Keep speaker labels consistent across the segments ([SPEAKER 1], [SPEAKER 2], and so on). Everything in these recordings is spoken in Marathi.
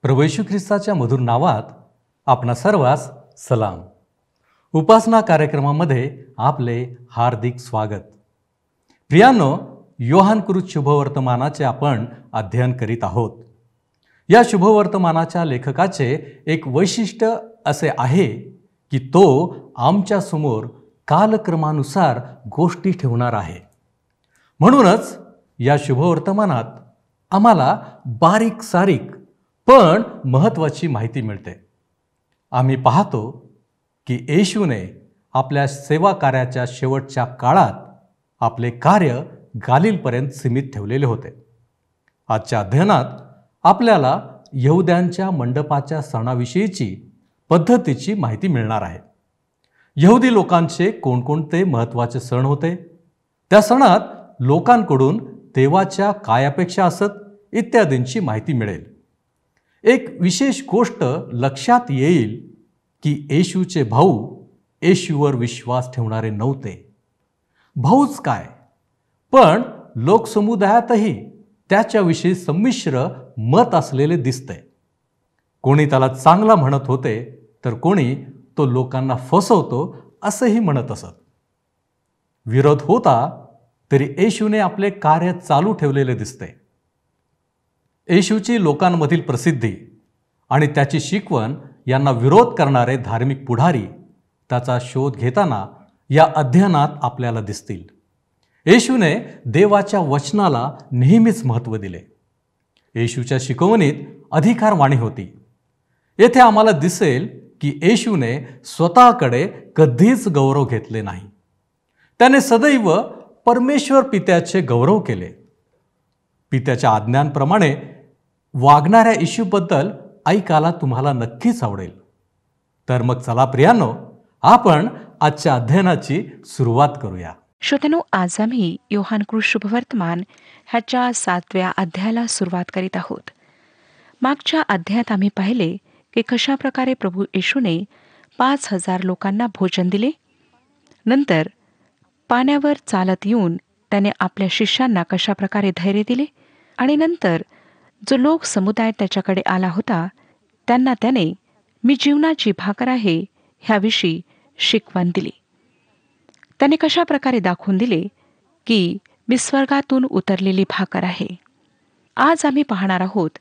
[SPEAKER 1] प्रभू येशू ख्रिस्ताच्या मधुर नावात आपणा सर्वांस सलाम. उपासना कार्यक्रमामध्ये आपले हार्दिक स्वागत. प्रियांनो, योहानकृत शुभवर्तमानाचे आपण अध्ययन करीत आहोत. या शुभवर्तमानाच्या लेखकाचे एक वैशिष्ट्य असे आहे की तो आमच्या समोर कालक्रमानुसार गोष्टी ठेवणार आहे. म्हणूनच या शुभवर्तमानात आम्हाला बारीक सारीक पण महत्त्वाची माहिती मिळते. आम्ही पाहतो की येशूने आपल्या सेवा कार्याच्या शेवटच्या काळात आपले कार्य गालिलपर्यंत सीमित ठेवलेले होते. आजच्या अध्ययनात आपल्याला यहुद्यांच्या मंडपाच्या सणाविषयीची पद्धतीची माहिती मिळणार आहे. यहुदी लोकांचे कोणकोणते महत्त्वाचे सण होते, त्या सणात लोकांकडून देवाच्या काय अपेक्षा असत इत्यादींची माहिती मिळेल. एक विशेष गोष्ट लक्षात येईल की येशूचे भाऊ येशूवर विश्वास ठेवणारे नव्हते. भाऊच काय, पण लोकसमुदायातही त्याच्याविषयी संमिश्र मत असलेले दिसते. कोणी त्याला चांगला म्हणत होते तर कोणी तो लोकांना फसवतो असंही म्हणत असत. विरोध होता तरी येशूने आपले कार्य चालू ठेवलेले दिसते. येशूची लोकांमधील प्रसिद्धी आणि त्याची शिकवण यांना विरोध करणारे धार्मिक पुढारी त्याचा शोध घेताना या अध्ययनात आपल्याला दिसतील. येशूने देवाच्या वचनाला नेहमीच महत्त्व दिले. येशूच्या शिकवणीत अधिकारवाणी होती. येथे आम्हाला दिसेल की येशूने स्वतःकडे कधीच गौरव घेतले नाही. त्याने सदैव परमेश्वर पित्याचे गौरव केले. पित्याच्या आज्ञांप्रमाणे वागणाऱ्या येशूबद्दल ऐकायला तुम्हाला नक्कीच आवडेल. तर मग चला प्रियांनो, आपण आजच्या अध्ययनाची सुरुवात करूया.
[SPEAKER 2] श्रोत्यांनो, आज आम्ही योहानकृत शुभवर्तमान ह्याच्या 7व्या अध्यायाला सुरुवात करीत आहोत. मागच्या अध्यायात आम्ही पाहिले की कशा प्रकारे प्रभू येशूने 5,000 लोकांना भोजन दिले. नंतर पाण्यावर चालत येऊन त्याने आपल्या शिष्यांना कशा प्रकारे धैर्य दिले आणि नंतर जो लोक समुदाय त्याच्याकडे आला होता त्यांना त्याने मी जीवनाची भाकर आहे ह्याविषयी शिकवण दिली. त्याने कशा प्रकारे दाखवून दिले की मी स्वर्गातून उतरलेली भाकर आहे. आज आम्ही पाहणार आहोत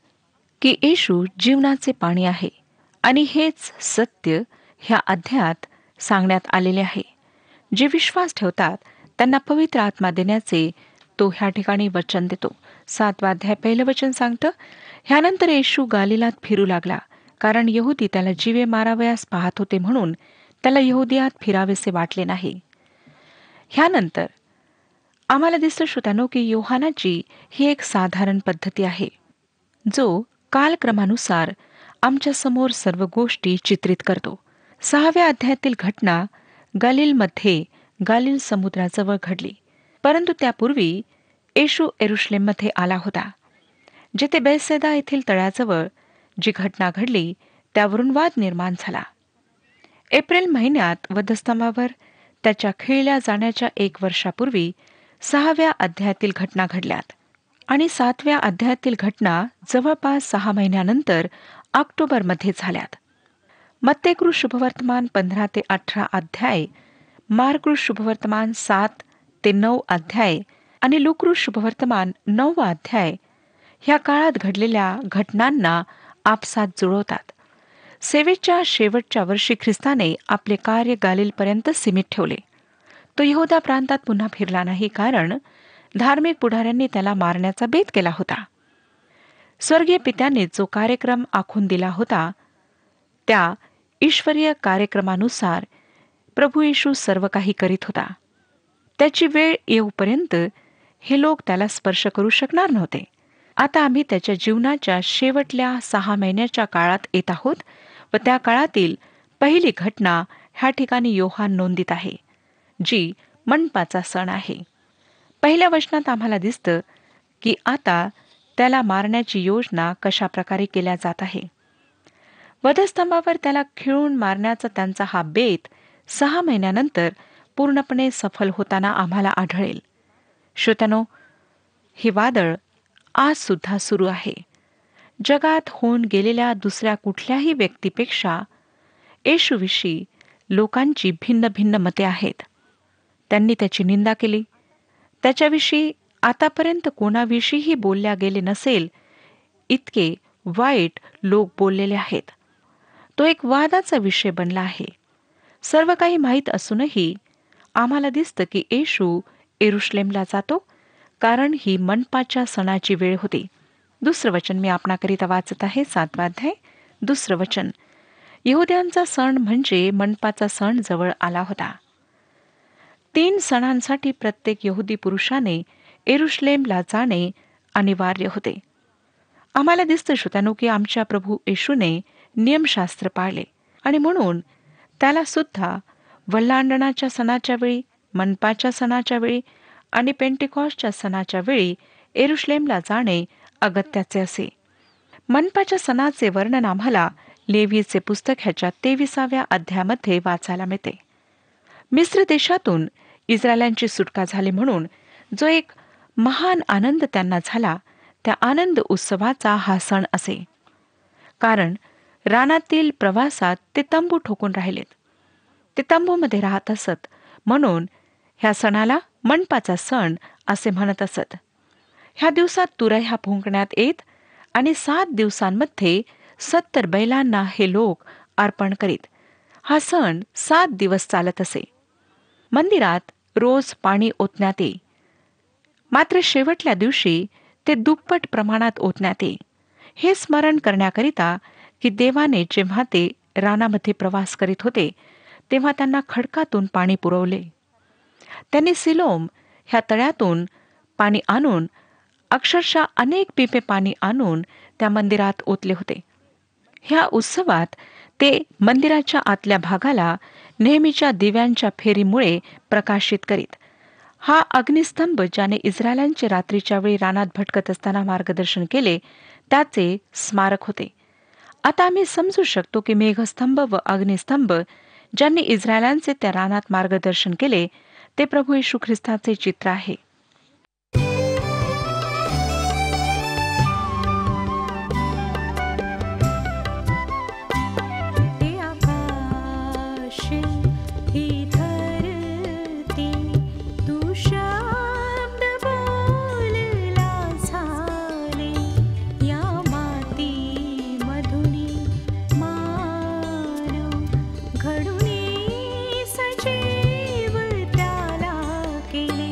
[SPEAKER 2] की येशू जीवनाचे पाणी आहे आणि हेच सत्य ह्या अध्यायात सांगण्यात आलेले आहे. जे विश्वास ठेवतात त्यांना पवित्र आत्मा देण्याचे तो ह्या ठिकाणी वचन देतो. 7वा अध्याय 1 वचन सांगतं, ह्यानंतर येशू गालिलात फिरू लागला, कारण यहुदी त्याला जीवे मारावयास पाहत होते म्हणून त्याला यहुदियात फिरावेसे वाटले नाही. ह्यानंतर आम्हाला दिसतं श्रोत्यांनो की योहानाची ही एक साधारण पद्धती आहे जो कालक्रमानुसार आमच्या समोर सर्व गोष्टी चित्रित करतो. 6व्या अध्यायातील घटना गालिलमध्ये गालिल समुद्राजवळ घडली, परंतु त्यापूर्वी येशू यरुशलेममध्ये आला होता, जेथे बेतसैदा येथील तळ्याजवळ जी घटना घडली त्यावरून वाद निर्माण झाला. एप्रिल महिन्यात वधस्तंभावर त्याच्या खिळल्या जाण्याच्या 1 वर्षापूर्वी 6व्या अध्यायातील घटना घडल्यात आणि 7व्या अध्यायातील घटना जवळपास 6 महिन्यानंतर ऑक्टोबरमध्ये झाल्यात. मत्तेकृत शुभवर्तमान 15 ते 18 अध्याय, मार्कृत शुभवर्तमान 7 ते 9 अध्याय आणि लूककृत शुभवर्तमान 9वा अध्याय ह्या काळात घडलेल्या घटनांना आपसात जुळवतात. सेवेच्या शेवटच्या वर्षी ख्रिस्ताने आपले कार्य गालिलपर्यंत सीमित ठेवले. तो यहुदा प्रांतात पुन्हा फिरला नाही, कारण धार्मिक पुढाऱ्यांनी त्याला मारण्याचा बेत केला होता. स्वर्गीय पित्याने जो कार्यक्रम आखून दिला होता त्या ईश्वरीय कार्यक्रमानुसार प्रभू येशू सर्व काही करीत होता. त्याची वेळ येऊपर्यंत हे लोक त्याला स्पर्श करू शकणार नव्हते. आता आम्ही त्याच्या जीवनाच्या शेवटल्या 6 महिन्याच्या काळात येत आहोत व त्या काळातील पहिली घटना ह्या ठिकाणी योहान नोंदित आहे, जी मंडपाचा सण आहे. पहिल्या वचनात आम्हाला दिसतं की आता त्याला मारण्याची योजना कशा प्रकारे केल्या जात आहे. वधस्तंभावर त्याला खिळून मारण्याचा त्यांचा हा बेत 6 महिन्यानंतर पूर्णपणे सफल होताना आम्हाला आढळेल. श्रोत्यानो, हे वादळ आज सुद्धा सुरू आहे. जगात होऊन गेलेल्या दुसऱ्या कुठल्याही व्यक्तीपेक्षा येशूविषयी लोकांची भिन्न भिन्न मते आहेत. त्यांनी त्याची निंदा केली. त्याच्याविषयी आतापर्यंत कोणाविषयीही बोलल्या गेले नसेल इतके वाईट लोक बोललेले आहेत. तो एक वादाचा विषय बनला आहे. सर्व काही माहीत असूनही आम्हाला दिसतं की येशू येरुशलेमला जातो, कारण ही मनपाच्या सणाची वेळ होती. दुसरं वचन मी आपणाकरिता वाचत आहे, 7वा अध्याय 2रं वचन. यहुद्यांचा सण म्हणजे मनपाचा सण जवळ आला होता. 3 सणांसाठी प्रत्येक यहुदी पुरुषाने येरुशलेमला जाणे अनिवार्य होते. आम्हाला दिसतं श्रोत्यानो की आमच्या प्रभू येशूने नियमशास्त्र पाळले आणि म्हणून त्याला सुद्धा वल्हांडणाच्या सणाच्या वेळी, मनपाच्या सणाच्या वेळी आणि पेंटिकॉस्टच्या सणाच्या वेळी येरुशलेमला जाणे अगत्याचे असे. मनपाच्या सणाचे वर्णन आम्हाला लेवीचे पुस्तक ह्याच्या 23व्या अध्यायामध्ये वाचायला मिळते. मिस्र देशातून इस्रायलांची सुटका झाली म्हणून जो एक महान आनंद त्यांना झाला, त्या आनंद उत्सवाचा हा सण असे. कारण रानातील प्रवासात ते तंबू ठोकून राहिलेत. ते तंबूमध्ये राहत असत, म्हणून ह्या सणाला मनपाचा सण असे म्हणत असत. ह्या दिवसात तुरह्या फुंकण्यात येत आणि 7 दिवसांमध्ये 70 बैलांना हे लोक अर्पण करीत. हा सण 7 दिवस चालत असे. मंदिरात रोज पाणी ओतण्यात येई, मात्र शेवटल्या दिवशी ते दुप्पट प्रमाणात ओतण्यात येई. हे स्मरण करण्याकरिता की देवाने जेव्हा ते रानामध्ये प्रवास करीत होते तेव्हा त्यांना खडकातून पाणी पुरवले. त्यांनी सिलोम ह्या तळ्यातून पाणी आणून अक्षरशः अनेक पिपे पाणी आणून त्या मंदिरात ओतले होते. ह्या उत्सवात ते मंदिराच्या आतल्या भागाला नेहमीच्या दिव्यांच्या फेरीमुळे प्रकाशित करीत. हा अग्निस्तंभ ज्याने इस्रायलांचे रात्रीच्या वेळी रानात भटकत असताना मार्गदर्शन केले त्याचे स्मारक होते. आता आम्ही समजू शकतो की मेघस्तंभ व अग्निस्तंभ ज्यांनी इस्रायलांचे त्या रानात मार्गदर्शन केले ते प्रभू येशू ख्रिस्ताचे चित्र आहे.
[SPEAKER 3] घडून सजीव त्याला केले.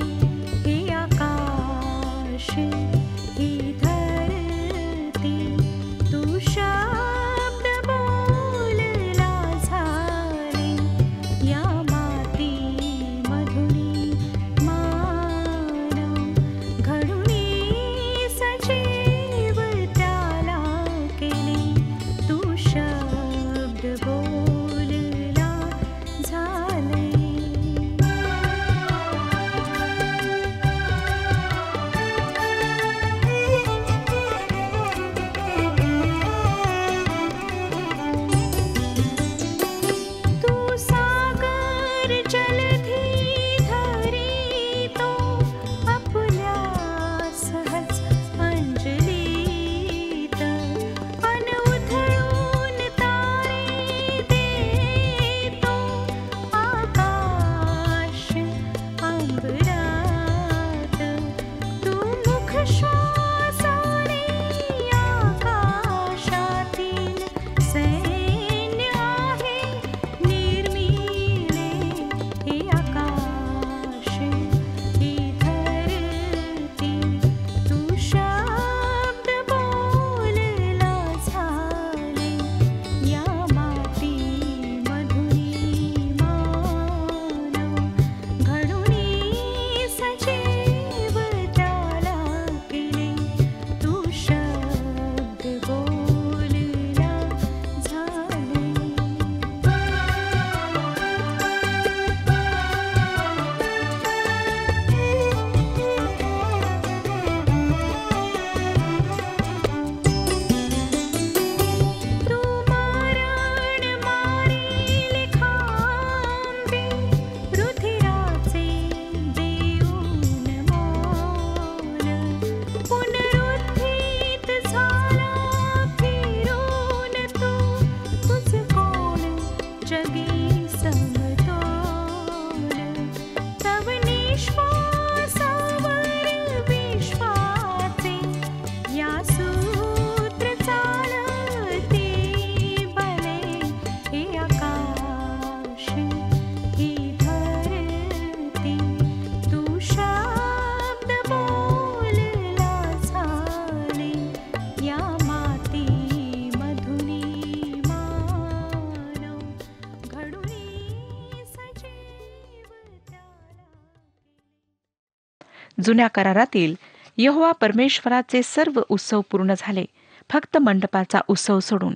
[SPEAKER 2] जुन्या करारातील यहोवा परमेश्वराचे सर्व उत्सव पूर्ण झाले, फक्त मंडपाचा उत्सव सोडून.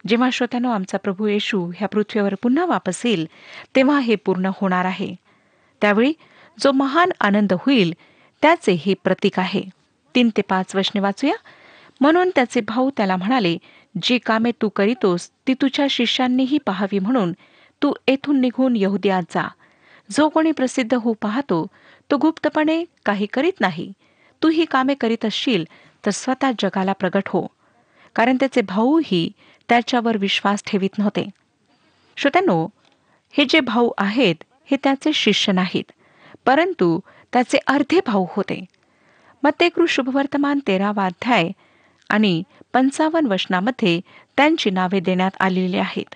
[SPEAKER 2] जेव्हा श्रोत्यानो आमचा प्रभू येशू ह्या पृथ्वीवर पुन्हा वापस येईल, तेव्हा हे पूर्ण होणार आहे. त्यावेळी जो महान आनंद होईल त्याचे हे प्रतीक आहे. 3 ते 5 वचने वाचूया. म्हणून त्याचे भाऊ त्याला म्हणाले, जी कामे तू करीतोस ती तुझ्या शिष्यांनीही पाहावी म्हणून तू येथून निघून यहुदियात जा. जो कोणी प्रसिद्ध होऊ पाहतो तो गुप्तपणे काही करीत नाही. तू ही कामे करीत असशील तर स्वतः जगाला प्रगट हो. कारण त्याचे भाऊही त्याच्यावर विश्वास ठेवीत नव्हते. श्रोत्यांनो, हे जे भाऊ आहेत हे त्याचे शिष्य नाहीत, परंतु त्याचे अर्धे भाऊ होते. मत्तेकृ शुभवर्तमान 13वा अध्याय आणि 55 वचनामध्ये त्यांची नावे देण्यात आलेली आहेत.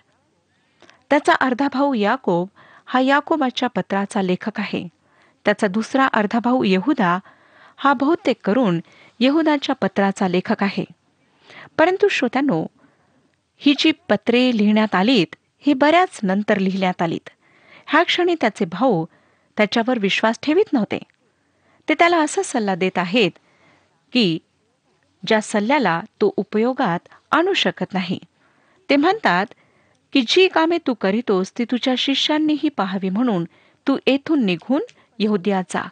[SPEAKER 2] त्याचा अर्धा भाऊ याकोब हा याकोबाच्या पत्राचा लेखक आहे. त्याचा दुसरा अर्धा भाऊ यहुदा हा बहुतेक करून यहुदाच्या पत्राचा लेखक आहे. परंतु श्रोत्यांनो, ही जी पत्रे लिहिण्यात आलीत ही बऱ्याच नंतर लिहिण्यात आलीत. ह्या क्षणी त्याचे भाऊ त्याच्यावर विश्वास ठेवीत नव्हते. ते त्याला असा सल्ला देत आहेत की ज्या सल्ल्याला तो उपयोगात आणू शकत नाही. ते म्हणतात की जी कामे तू करीतोस ती तुझ्या शिष्यांनीही पाहावी म्हणून तू येथून निघून यहुदियात जा.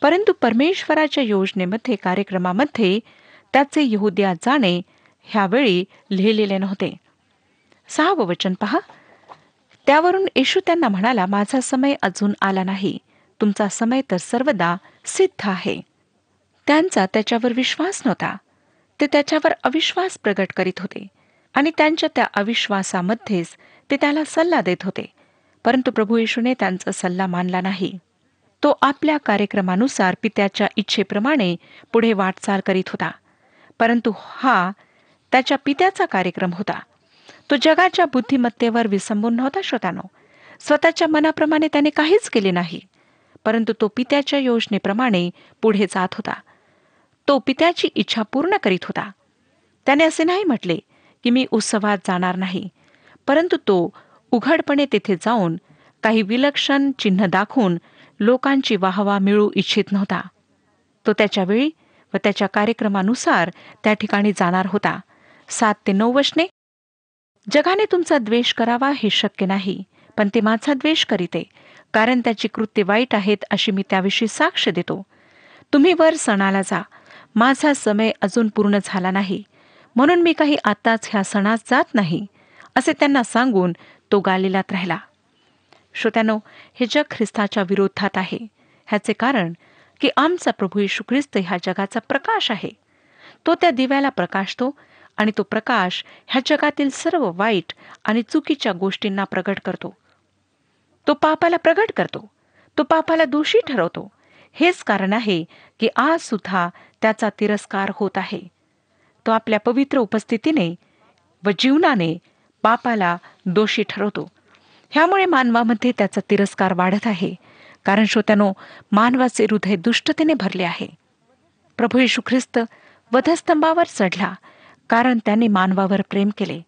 [SPEAKER 2] परंतु परमेश्वराच्या योजनेमध्ये, कार्यक्रमामध्ये त्याचे यहुदियात जाणे ह्यावेळी लिहिलेले नव्हते. 6वं वचन पहा. त्यावरून येशू त्यांना म्हणाला, माझा समय अजून आला नाही, तुमचा समय तर सर्वदा सिद्ध आहे. त्यांचा त्याच्यावर विश्वास नव्हता. ते त्याच्यावर अविश्वास प्रगट करीत होते आणि त्यांच्या त्या अविश्वासामध्येच ते त्याला सल्ला देत होते. परंतु प्रभू येशूने त्यांचा सल्ला मानला नाही. तो आपल्या कार्यक्रमानुसार पित्याच्या इच्छेप्रमाणे पुढे वाटचाल करीत होता. परंतु हा त्याच्या पित्याचा कार्यक्रम होता. तो जगाच्या बुद्धिमत्तेवर विसंबून नव्हता. श्रोत्यानो, स्वतःच्या मनाप्रमाणे त्याने काहीच केले नाही, परंतु तो पित्याच्या योजनेप्रमाणे पुढे जात होता. तो पित्याची इच्छा पूर्ण करीत होता. त्याने असे नाही म्हटले की मी उत्सवात जाणार नाही, परंतु तो उघडपणे तेथे जाऊन काही विलक्षण चिन्ह दाखवून लोकांची वाहवा मिळू इच्छित नव्हता. तो त्याच्या वेळी व त्याच्या कार्यक्रमानुसार त्या ठिकाणी जाणार होता. 7 ते 9 वचने. जगाने तुमचा द्वेष करावा हे शक्य नाही, पण ते माझा द्वेष करीते, कारण त्याची कृत्ये वाईट आहेत अशी मी त्याविषयी साक्ष देतो. तुम्ही वर सणाला जा, माझा समय अजून पूर्ण झाला नाही, म्हणून मी काही आताच ह्या सणास जात नाही, असे त्यांना सांगून तो गालिलात राहिला. श्रोत्यानो, हे जग ख्रिस्ताच्या विरोधात आहे. ह्याचे कारण की आमचा प्रभू येशू ख्रिस्त ह्या जगाचा प्रकाश आहे. तो त्या दिव्याला प्रकाशतो आणि तो प्रकाश ह्या जगातील सर्व वाईट आणि चुकीच्या गोष्टींना प्रगट करतो. तो पापाला प्रगट करतो. तो पापाला दोषी ठरवतो. हेच कारण आहे की आज सुद्धा त्याचा तिरस्कार होत आहे. तो आपल्या पवित्र उपस्थितीने व जीवनाने पापाला दोषी ठरवतो. ह्यामुळे मानवामध्ये त्याचा तिरस्कार वाढत आहे. कारण श्रोत्यानो, मानवाचे हृदय दुष्टतेने भरले आहे. प्रभू येशू ख्रिस्त वधस्तंभावर चढला कारण त्यांनी मानवावर प्रेम केले.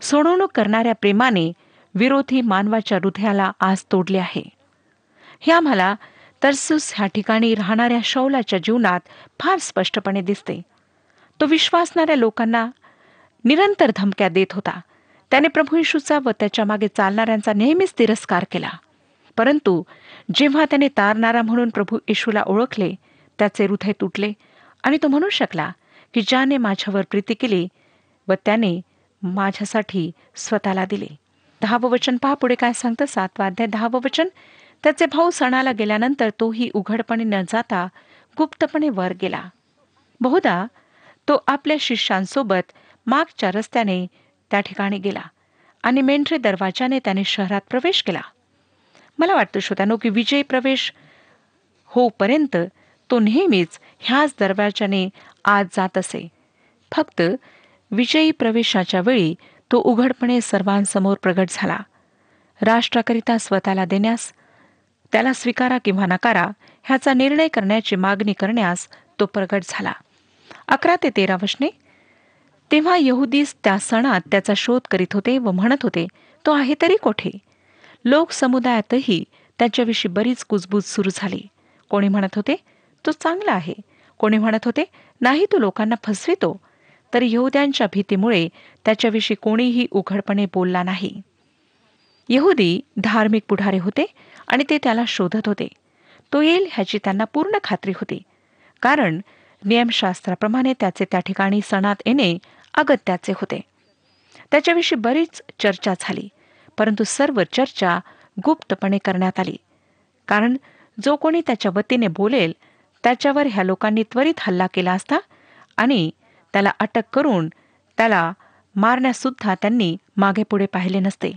[SPEAKER 2] सोडवणूक करणाऱ्या प्रेमाने विरोधी मानवाच्या हृदयाला आज तोडले आहे. हे आम्हाला तरसुस ह्या ठिकाणी राहणाऱ्या शौलाच्या जीवनात फार स्पष्टपणे दिसते. तो विश्वासणाऱ्या लोकांना निरंतर धमक्या देत होता. त्याने प्रभू येशूचा व त्याच्या मागे चालणाऱ्यांचा नेहमीच तिरस्कार केला. परंतु जेव्हा त्याने तारणारा म्हणून प्रभू येशूला ओळखले, त्याचे हृदय तुटले आणि तो म्हणू शकला की ज्याने माझ्यावर प्रीती केली व त्याने माझ्यासाठी स्वतःला दिले. 10वं वचन पहा, पुढे काय सांगतं. 7वा अध्याय 10वं वचन. त्याचे भाऊ सणाला गेल्यानंतर तोही उघडपणे न जाता गुप्तपणे वर गेला. बहुधा तो आपल्या शिष्यांसोबत मागच्या रस्त्याने त्या ठिकाणी गेला आणि मेंढरे दरवाजाने त्याने शहरात प्रवेश केला. मला वाटतं श्रोत्यानो की विजयी प्रवेश होईपर्यंत तो नेहमीच ह्याच दरवाजाने आत जात असे. फक्त विजयी प्रवेशाच्या वेळी तो उघडपणे सर्वांसमोर प्रगट झाला. राष्ट्राकरिता स्वतःला देण्यास, त्याला स्वीकारा किंवा नकारा ह्याचा निर्णय करण्याची मागणी करण्यास तो प्रगट झाला. 11 ते 13 वचने. तेव्हा यहुदी त्या सणात त्याचा शोध करीत होते व म्हणत होते, तो आहे तरी कोठे? लोक समुदायातही त्याच्याविषयी बरीच कुजबूज सुरू झाली. कोणी म्हणत होते, तो चांगला आहे. कोणी म्हणत होते, नाही तो लोकांना फसवितो. तर यहुद्यांच्या भीतीमुळे त्याच्याविषयी कोणीही उघडपणे बोलला नाही. यहुदी धार्मिक पुढारी होते आणि ते त्याला शोधत होते. तो येईल ह्याची त्यांना पूर्ण खात्री होती, कारण नियमशास्त्राप्रमाणे त्याचे त्या ठिकाणी सणात येणे अगत्याचे होते. त्याच्याविषयी बरीच चर्चा झाली, परंतु सर्व चर्चा गुप्तपणे करण्यात आली, कारण जो कोणी त्याच्या वतीने बोलेल त्याच्यावर ह्या लोकांनी त्वरित हल्ला केला असता आणि त्याला अटक करून त्याला मारण्यासुद्धा त्यांनी मागे पुढे पाहिले नसते.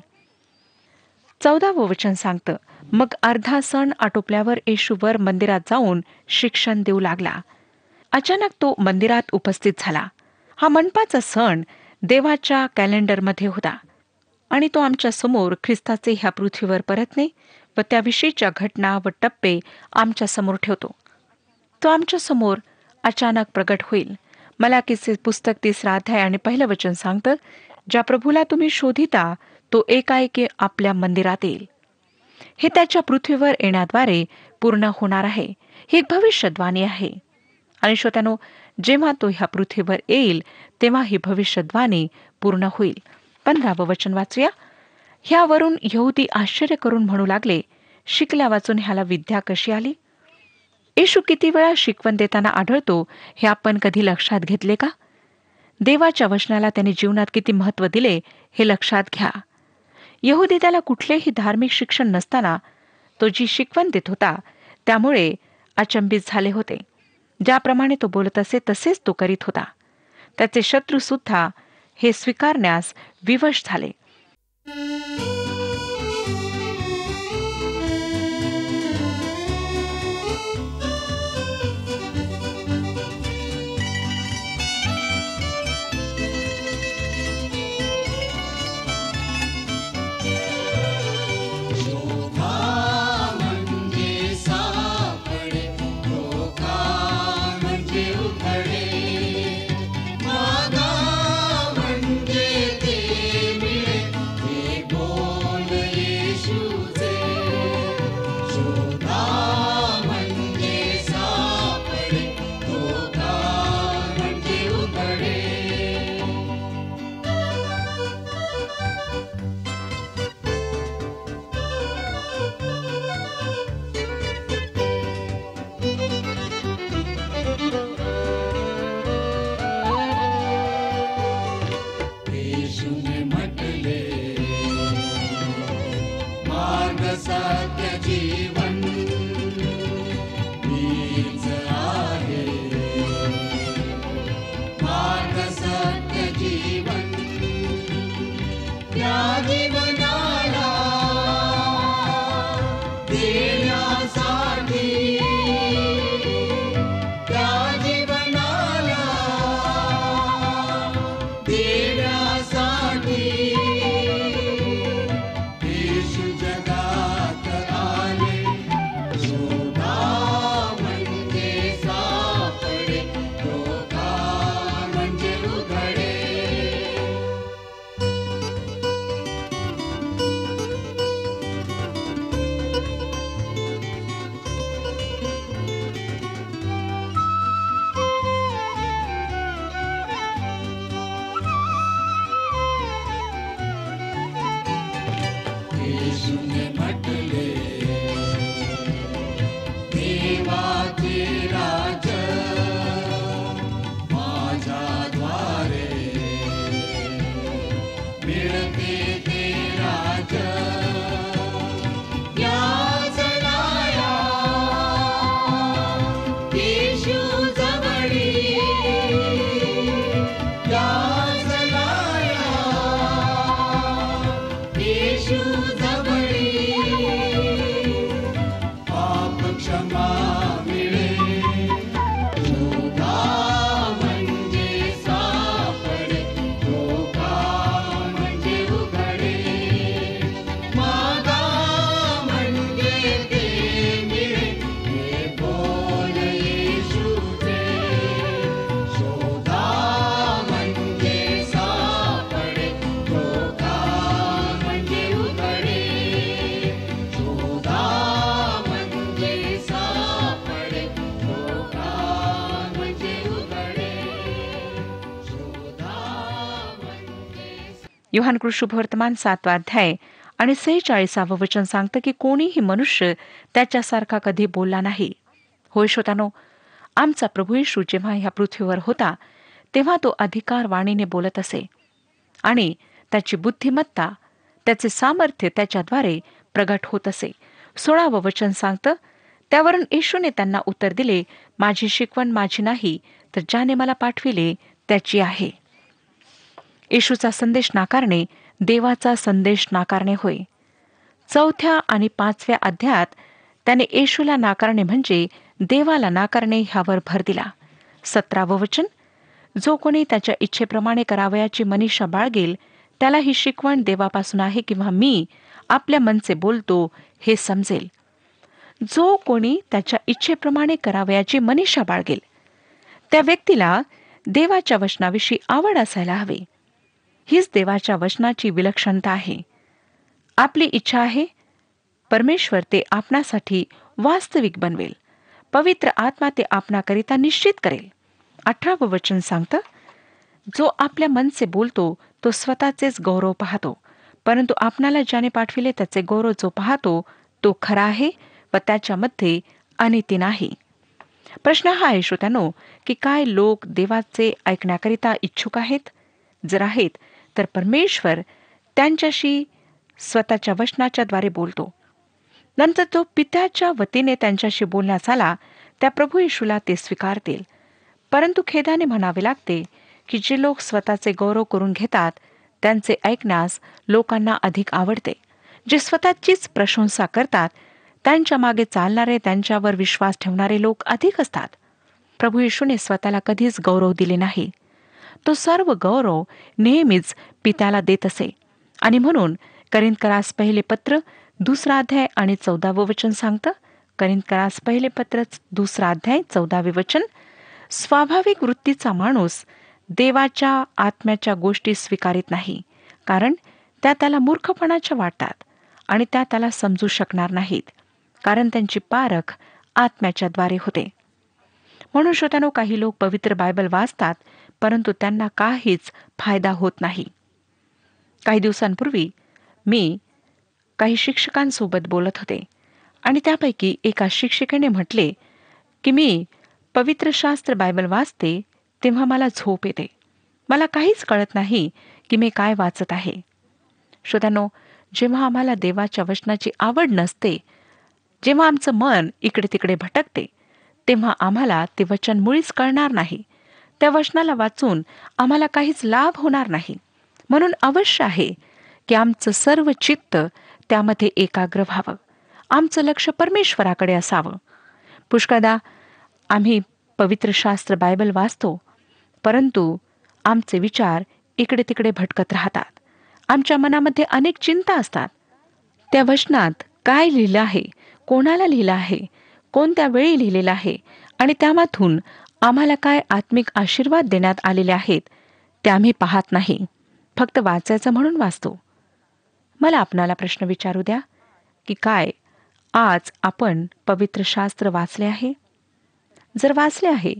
[SPEAKER 2] 14वं वचन सांगतं, मग अर्धा सण आटोपल्यावर येशू वर मंदिरात जाऊन शिक्षण देऊ लागला. अचानक तो मंदिरात उपस्थित झाला. हा मंडपाचा सण देवाच्या कॅलेंडरमध्ये होता आणि तो आमच्या समोर ख्रिस्ताचे ह्या पृथ्वीवर परतणे व त्याविषयीच्या घटना व टप्पे आमच्या समोर ठेवतो. तो आमच्या समोर अचानक प्रगट होईल. मलाकीचे पुस्तक 3रा अध्याय आणि 1 वचन सांगतं, ज्या प्रभूला तुम्ही शोधिता तो एकाएकी आपल्या मंदिरात येईल. हे त्याच्या पृथ्वीवर येण्याद्वारे पूर्ण होणार आहे. ही एक भविष्यद्वाणी आहे. आणि श्रोत्यानो, जेव्हा तो ह्या पृथ्वीवर येईल तेव्हा ही भविष्यद्वाणी पूर्ण होईल. 15वं वचन वाचूया. ह्यावरून यहुदी आश्चर्य करून म्हणू लागले, शिकल्या वाचून ह्याला विद्या कशी आली? येशू किती वेळा शिकवण देताना आढळतो हे आपण कधी लक्षात घेतले का? देवाच्या वचनाला त्याने जीवनात किती महत्त्व दिले हे लक्षात घ्या. यहुदी त्याला कुठलेही धार्मिक शिक्षण नसताना तो जी शिकवण देत होता त्यामुळे अचंबित झाले होते. ज्याप्रमाणे तो बोलत असे तसेच तो करीत होता. त्याचे शत्रू सुद्धा हे स्वीकारण्यास विवश झाले. योहान शुभवर्तमान 7वा अध्याय आणि 46वे वचन सांगतं की कोणीही मनुष्य त्याच्यासारखा कधी बोलला नाही. होय श्रोतानो, आमचा प्रभू येशू जेव्हा ह्या पृथ्वीवर होता तेव्हा तो अधिकार वाणीने बोलत असे आणि त्याची बुद्धिमत्ता, त्याचे सामर्थ्य त्याच्याद्वारे प्रगट होत असे. 16वे वचन सांगतं, त्यावरून येशूने त्यांना उत्तर दिले, माझी शिकवण माझी नाही, तर ज्याने मला पाठविले त्याची आहे. येशूचा संदेश नाकारणे देवाचा संदेश नाकारणे होय. 4थ्या आणि 5व्या अध्यायात त्याने येशूला नाकारणे म्हणजे देवाला नाकारणे ह्यावर भर दिला. 17वे वचन, जो कोणी त्याच्या इच्छेप्रमाणे करावयाची मनीषा बाळगेल त्याला ही शिकवण देवापासून आहे किंवा मी आपल्या मनचे बोलतो हे समजेल. जो कोणी त्याच्या इच्छेप्रमाणे करावयाची मनीषा बाळगेल, त्या व्यक्तीला देवाच्या वचनाविषयी आवड असायला हवी. हीच देवाच्या वचनाची विलक्षणता आहे. आपली इच्छा आहे, परमेश्वर ते आपणासाठी वास्तविक बनवेल. पवित्र आत्मा ते आपणाकरिता निश्चित करेल. 18वे वचन सांगतं, जो आपल्या मनचे बोलतो तो स्वतःचेच गौरव पाहतो, परंतु आपणाला ज्याने पाठविले त्याचे गौरव जो पाहतो तो खरा आहे व त्याच्यामध्ये अनिती नाही. प्रश्न हा आहे श्रोत्यानो, की काय लोक देवाचे ऐकण्याकरिता इच्छुक आहेत? जर आहेत तर परमेश्वर त्यांच्याशी स्वतःच्या वचनाच्या द्वारे बोलतो. नंतर तो पित्याच्या वतीने त्यांच्याशी बोलण्यास आला त्या प्रभू येशूला ते स्वीकारतील. परंतु खेदाने म्हणावे लागते की जे लोक स्वतःचे गौरव करून घेतात त्यांचे ऐकण्यास लोकांना अधिक आवडते. जे स्वतःचीच प्रशंसा करतात त्यांच्या मागे चालणारे, त्यांच्यावर विश्वास ठेवणारे लोक अधिक असतात. प्रभू येशूने स्वतःला कधीच गौरव दिले नाही. तो सर्व गौरव नेहमीच पित्याला देत असे. आणि म्हणून करिंथकरास पहिले पत्र 2 अध्याय आणि 14वे वचन सांगतं. करिंथकरास पहिले पत्र 2 अध्याय 14वे वचन, स्वाभाविक वृत्तीचा माणूस देवाच्या आत्म्याच्या गोष्टी स्वीकारित नाही, कारण त्या त्याला मूर्खपणाच्या वाटतात आणि त्या त्याला समजू शकणार नाहीत, कारण त्यांची पारख आत्म्याच्या द्वारे होते. म्हणून श्रोत्यानो, काही लोक पवित्र बायबल वाचतात परंतु त्यांना काहीच फायदा होत नाही. काही दिवसांपूर्वी मी काही शिक्षकांसोबत बोलत होते आणि त्यापैकी एका शिक्षिकेने म्हटले की मी पवित्र शास्त्र बायबल वाचते तेव्हा मला झोप येते. मला काहीच कळत नाही की मी काय वाचत आहे. श्रोत्यानो, जेव्हा आम्हाला देवाच्या वचनाची आवड नसते, जेव्हा आमचं मन इकडे तिकडे भटकते, तेव्हा आम्हाला ते वचन मुळीच कळणार नाही. त्या वचनाला वाचून आम्हाला काहीच लाभ होणार नाही. म्हणून अवश्य आहे की आमचं सर्व चित्त त्यामध्ये एकाग्र व्हावं. आमचं लक्ष परमेश्वराकडे असावं. पुष्कळदा आम्ही पवित्र शास्त्र बायबल वाचतो परंतु आमचे विचार इकडे तिकडे भटकत राहतात. आमच्या मनामध्ये अनेक चिंता असतात. त्या वचनात काय लिहिलं आहे, कोणाला लिहिलं आहे, कोणत्या वेळी लिहिलेलं आहे आणि त्यामधून आम्हाला काय आत्मिक आशीर्वाद देण्यात आलेले आहेत ते आम्ही पाहत नाही. फक्त वाचायचं म्हणून वाचतो. मला आपणाला प्रश्न विचारू द्या की काय आज आपण पवित्र शास्त्र वाचले आहे? जर वाचले आहे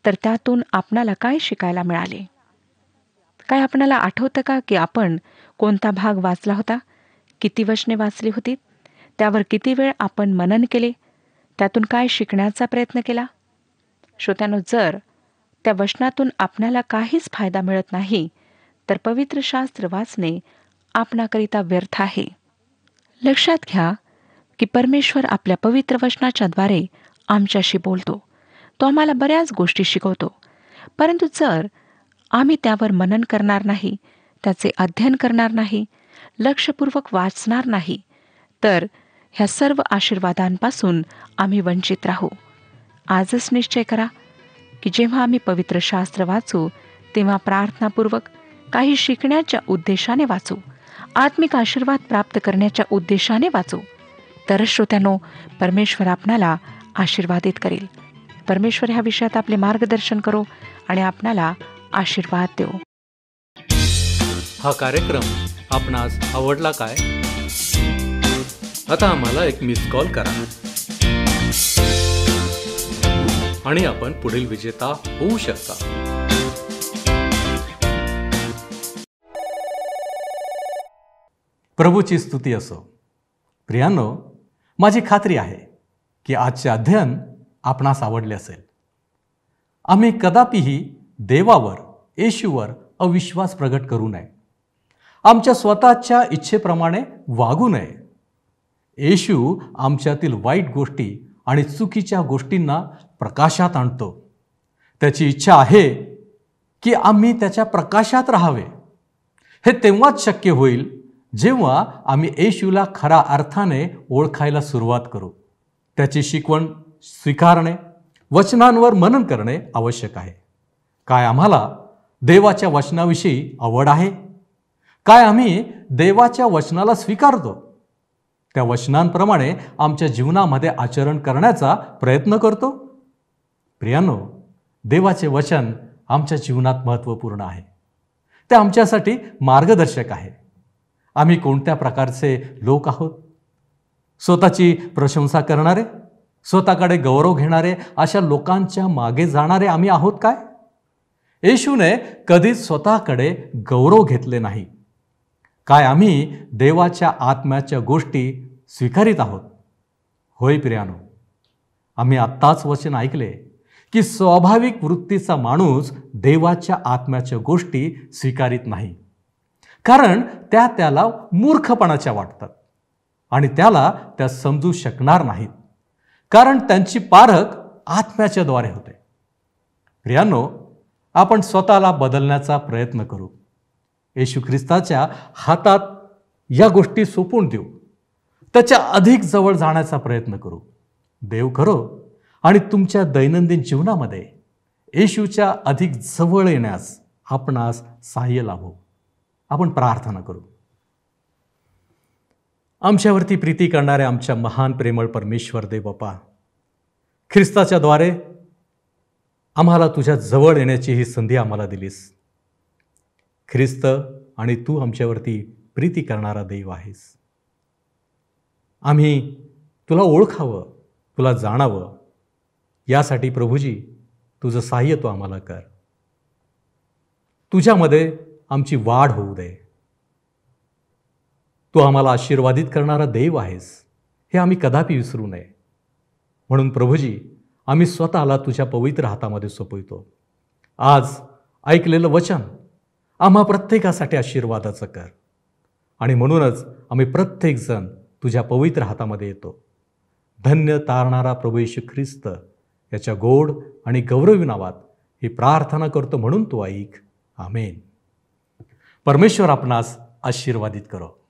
[SPEAKER 2] तर त्यातून आपणाला काय शिकायला मिळाले? काय आपणाला आठवतं का की आपण कोणता भाग वाचला होता? किती वचने वाचली होती? त्यावर किती वेळ आपण मनन केले? त्यातून काय शिकण्याचा प्रयत्न केला? श्रोत्यानो, जर त्या वचनातून आपणाला काहीच फायदा मिळत नाही तर पवित्र शास्त्र वाचणे आपणाकरिता व्यर्थ आहे. लक्षात घ्या की परमेश्वर आपल्या पवित्र वचनाच्या द्वारे आमच्याशी बोलतो. तो आम्हाला बऱ्याच गोष्टी शिकवतो. परंतु जर आम्ही त्यावर मनन करणार नाही, त्याचे अध्ययन करणार नाही, लक्षपूर्वक वाचणार नाही, तर ह्या सर्व आशीर्वादांपासून आम्ही वंचित राहू. आजच निश्चय करा की जेव्हा आम्ही पवित्र शास्त्र वाचू तेव्हा प्रार्थनापूर्वक काही शिकण्याच्या उद्देशाने वाचू, आत्मिक आशीर्वाद प्राप्त करण्याच्या उद्देशाने वाचू. तर श्रोत्यानो, परमेश्वर आपणाला आशीर्वादित करेल. परमेश्वर ह्या विषयात आपले मार्गदर्शन करो आणि आपणाला आशीर्वाद देऊ.
[SPEAKER 1] हा कार्यक्रम आपणास आवडला काय? आता आम्हाला एक मिस कॉल करा आणि आपण पुढील विजेता होऊ शकता.
[SPEAKER 3] प्रभूची स्तुती असो. प्रियांनो, माझी खात्री आहे की आजचे अध्ययन आपणास आवडले असेल. आम्ही कदापिही देवावर, येशूवर अविश्वास प्रगट करू नये. आमच्या स्वतःच्या इच्छेप्रमाणे वागू नये. येशू आमच्यातील वाईट गोष्टी आणि चुकीच्या गोष्टींना प्रकाशात आणतो. त्याची इच्छा आहे की आम्ही त्याच्या प्रकाशात राहावे. हे तेव्हाच शक्य होईल जेव्हा आम्ही येशूला खऱ्या अर्थाने ओळखायला सुरुवात करू. त्याची शिकवण स्वीकारणे, वचनांवर मनन करणे आवश्यक आहे. काय आम्हाला देवाच्या वचनाविषयी आवड आहे? काय आम्ही देवाच्या वचनाला स्वीकारतो? त्या वचनांप्रमाणे आमच्या जीवनामध्ये आचरण करण्याचा प्रयत्न करतो? प्रियांनो, देवाचे वचन आमच्या जीवनात महत्त्वपूर्ण आहे. ते आमच्यासाठी मार्गदर्शक आहे. आम्ही कोणत्या प्रकारचे लोक आहोत? स्वतःची प्रशंसा करणारे, स्वतःकडे गौरव घेणारे, अशा लोकांच्या मागे जाणारे आम्ही आहोत काय? येशूने कधीच स्वतःकडे गौरव घेतले नाही. काय आम्ही देवाच्या आत्म्याच्या गोष्टी स्वीकारित आहोत? होय प्रियानो, आम्ही आत्ताच वचन ऐकले की स्वाभाविक वृत्तीचा माणूस देवाच्या आत्म्याच्या गोष्टी स्वीकारित नाही, कारण त्याला मूर्खपणाच्या वाटतात आणि त्याला त्या समजू शकणार नाहीत, कारण त्यांची पारख आत्म्याच्या द्वारे होते. प्रियांनो, आपण स्वतःला बदलण्याचा प्रयत्न करू. येशू ख्रिस्ताच्या हातात या गोष्टी सोपवून देऊ. त्याच्या अधिक जवळ जाण्याचा प्रयत्न करू. देव करो आणि तुमच्या दैनंदिन जीवनामध्ये येशूच्या अधिक जवळ येण्यास आपणास सहाय्य लाभो. आपण प्रार्थना करू. आमच्यावरती प्रीती करणाऱ्या आमच्या महान प्रेमळ परमेश्वर देव बापा, ख्रिस्ताच्या द्वारे आम्हाला तुझ्या जवळ येण्याची ही संधी आम्हाला दिलीस. ख्रिस्त आणि तू आमच्यावरती प्रीती करणारा देव आहेस. आम्ही तुला ओळखावं, तुला जाणावं, यासाठी प्रभूजी तुझं सहाय्य तू आम्हाला कर. तुझ्यामध्ये आमची वाढ होऊ दे. तू आम्हाला आशीर्वादित करणारा देव आहेस, हे आम्ही कदापि विसरू नये. म्हणून प्रभूजी, आम्ही स्वतःला तुझ्या पवित्र हातामध्ये सोपवितो. आज ऐकलेलं वचन आम्हा प्रत्येकासाठी आशीर्वादाचं कर आणि म्हणूनच आम्ही प्रत्येकजण तुझ्या पवित्र हातामध्ये येतो. धन्य तारणारा प्रभू येशू ख्रिस्त याच्या गोड आणि गौरवी नावात ही प्रार्थना करतो, म्हणून तू ऐक. आमेन. परमेश्वर आपणास आशीर्वादित करो.